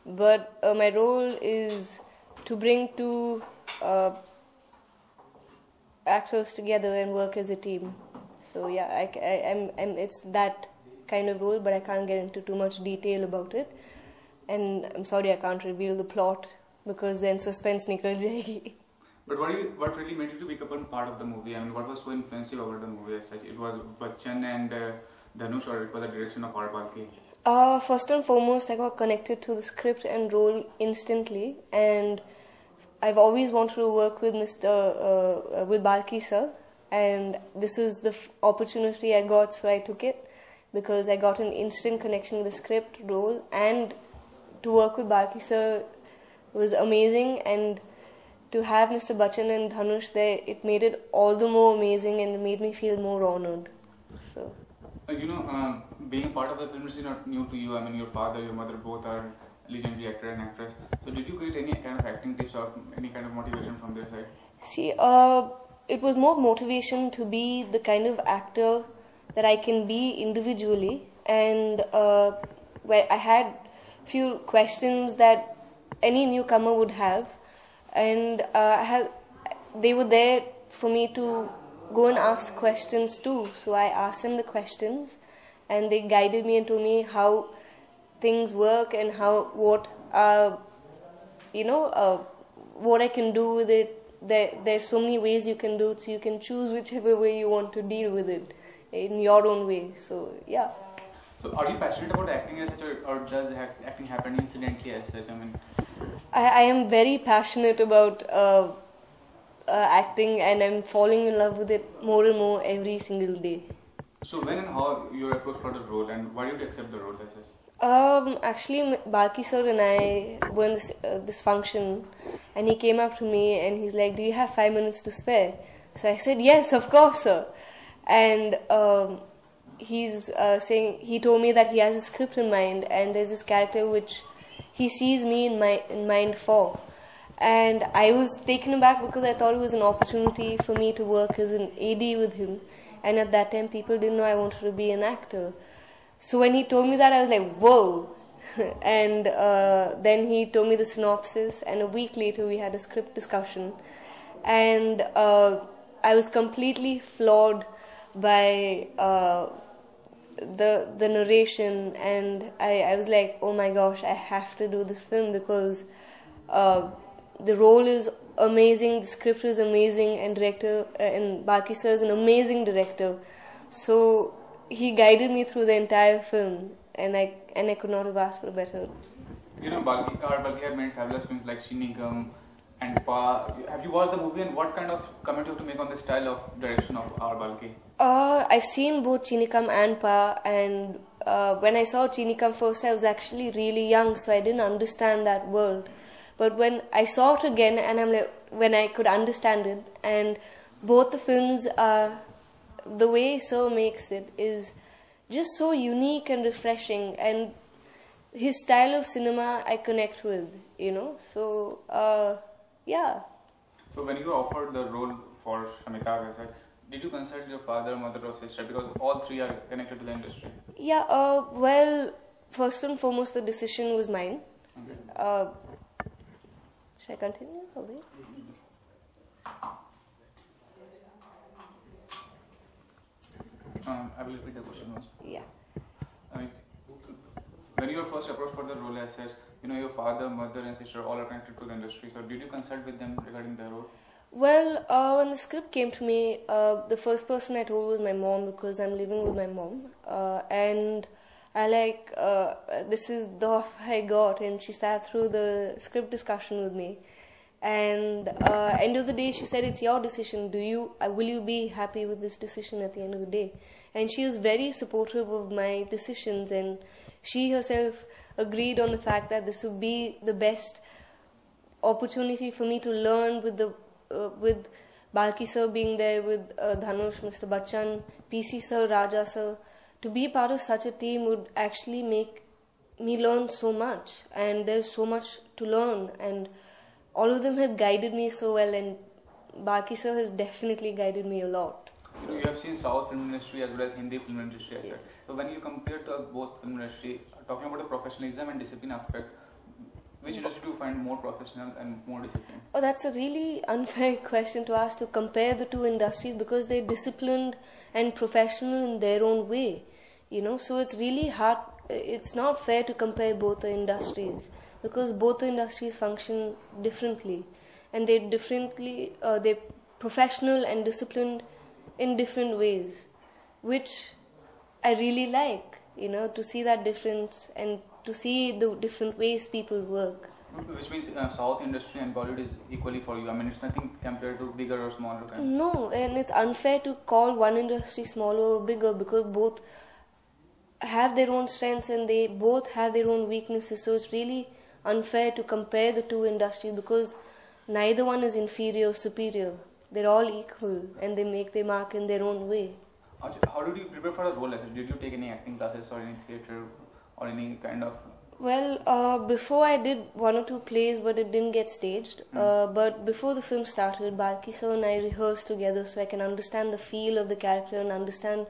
but my role is to bring two actors together and work as a team. So yeah, I'm it's that kind of role, but I can't get into too much detail about it. And I'm sorry I can't reveal the plot because then suspense nikal jayegi. But what really made you to become part of the movie? I mean, what was so influential about the movie as such? It was Bachchan and Dhanush, or it was the direction of R. Balki? First and foremost, I got connected to the script and role instantly, and I've always wanted to work with with Balki sir, and this was the opportunity I got, so I took it because I got an instant connection with the script, role, and to work with Balki sir was amazing, and to have Mr. Bachchan and Dhanush there, it made it all the more amazing and it made me feel more honored. So, being part of the film is not new to you. I mean, your father, your mother, both are legendary actor and actress. So, did you get any kind of acting tips or any kind of motivation from their side? See, it was more motivation to be the kind of actor that I can be individually, and where I had few questions that any newcomer would have. And they were there for me to go and ask questions too. So I asked them the questions, and they guided me and told me how things work and what I can do with it. There's so many ways you can do it, so you can choose whichever way you want to deal with it in your own way. So yeah. So are you passionate about acting as such, or does acting happen incidentally as such? I mean, I am very passionate about acting, and I'm falling in love with it more and more every single day. So when and how you were approached for the role, and why did you accept the role as such? Actually, Balki sir and I were in this function, and he came up to me and he's like, "Do you have 5 minutes to spare?" So I said, "Yes, of course, sir." And he's saying, he told me that he has a script in mind, and there's this character which he sees me in mind for. And I was taken aback because I thought it was an opportunity for me to work as an AD with him. And at that time, people didn't know I wanted to be an actor. So when he told me that, I was like, whoa. And then he told me the synopsis, and a week later, we had a script discussion. And I was completely floored by the narration, and I was like, oh my gosh, I have to do this film because the role is amazing, the script is amazing, and director and Balki sir is an amazing director. So he guided me through the entire film, and I could not have asked for a better. Balki have made fabulous films like Shinigam and Pa. Have you watched the movie, and what kind of comment you have to make on the style of direction of R. Balki? I've seen both Chinnikam and Pa, and when I saw Chinnikam first, I was actually really young, so I didn't understand that world. But when I saw it again, and when I could understand it, and both the films, the way Sir makes it is just so unique and refreshing, and his style of cinema I connect with, So yeah. So when you were offered the role for Shamitabh, did you consult your father, mother, or sister? Because all three are connected to the industry. Yeah. Well, first and foremost, the decision was mine. Okay. Should I continue? I will repeat the question once. Yeah. When you were first approached for the role as such, your father, mother, and sister all are connected to the industry. So did you consult with them regarding the role? Well, when the script came to me, the first person I told was my mom, because I'm living with my mom, and this is the offer I got, and she sat through the script discussion with me, and end of the day she said, it's your decision, will you be happy with this decision at the end of the day? And she was very supportive of my decisions, and she herself agreed on the fact that this would be the best opportunity for me to learn with Balki sir being there, with Dhanush, Mr. Bachchan, PC sir, Raja sir. To be part of such a team would actually make me learn so much, and there's so much to learn, and all of them have guided me so well, and Balki sir has definitely guided me a lot. So you have seen South film industry as well as Hindi film industry as well. Yes. So when you compare to both film industry, talking about the professionalism and discipline aspect, Which industry do you find more professional and more disciplined? Oh, that's a really unfair question to ask, to compare the two industries, because they're disciplined and professional in their own way. So it's really hard. It's not fair to compare both the industries, because both the industries function differently, and they're professional and disciplined in different ways, which I really like, to see that difference and to see the different ways people work. Which means South industry and Bollywood is equally for you. I mean, it's nothing compared to bigger or smaller kind. No, and it's unfair to call one industry smaller or bigger, because both have their own strengths and they both have their own weaknesses. So it's really unfair to compare the two industries, because neither one is inferior or superior. They're all equal and they make their mark in their own way. How did you prepare for the role? Did you take any acting classes or any theatre or any kind of... Well, before I did 1 or 2 plays, but it didn't get staged. But before the film started, Balki sir and I rehearsed together so I can understand the feel of the character and understand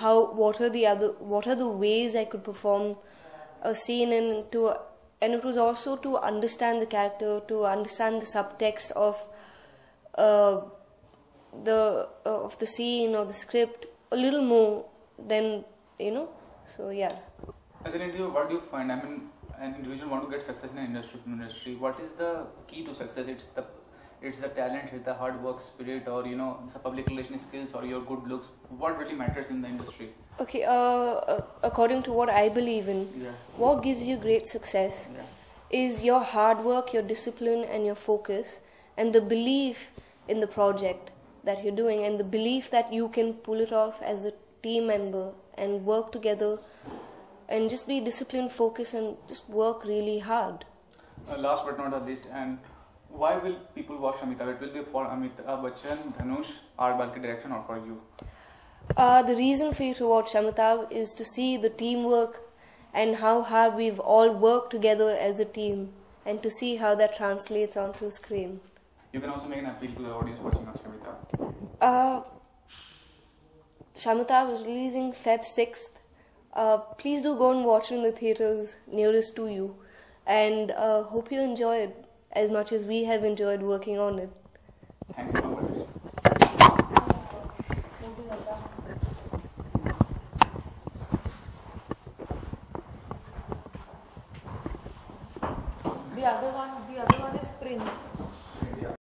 what are the ways I could perform a scene, and it was also to understand the character, to understand the subtext of the scene or the script a little more than So yeah. As an individual, what do you find? I mean, an individual want to get success in the film industry. What is the key to success? It's the talent, it's the hard work spirit, or it's the public relations skills, or your good looks. What really matters in the industry? Okay, according to what I believe in, what gives you great success is your hard work, your discipline, and your focus, and the belief in the project that you're doing, and the belief that you can pull it off as a team member and work together and just be disciplined, focused, and just work really hard. Last but not the least, and why will people watch Amitabh? It will be for Amitabh Bachchan, Dhanush, R. Balki direction, or for you? The reason for you to watch Amitabh is to see the teamwork and how hard we've all worked together as a team, and to see how that translates onto screen. You can also make an appeal to the audience watching Amitabh. Amitabh is releasing Feb 6th. Please do go and watch it in the theatres nearest to you, and hope you enjoy it as much as we have enjoyed working on it. Thanks.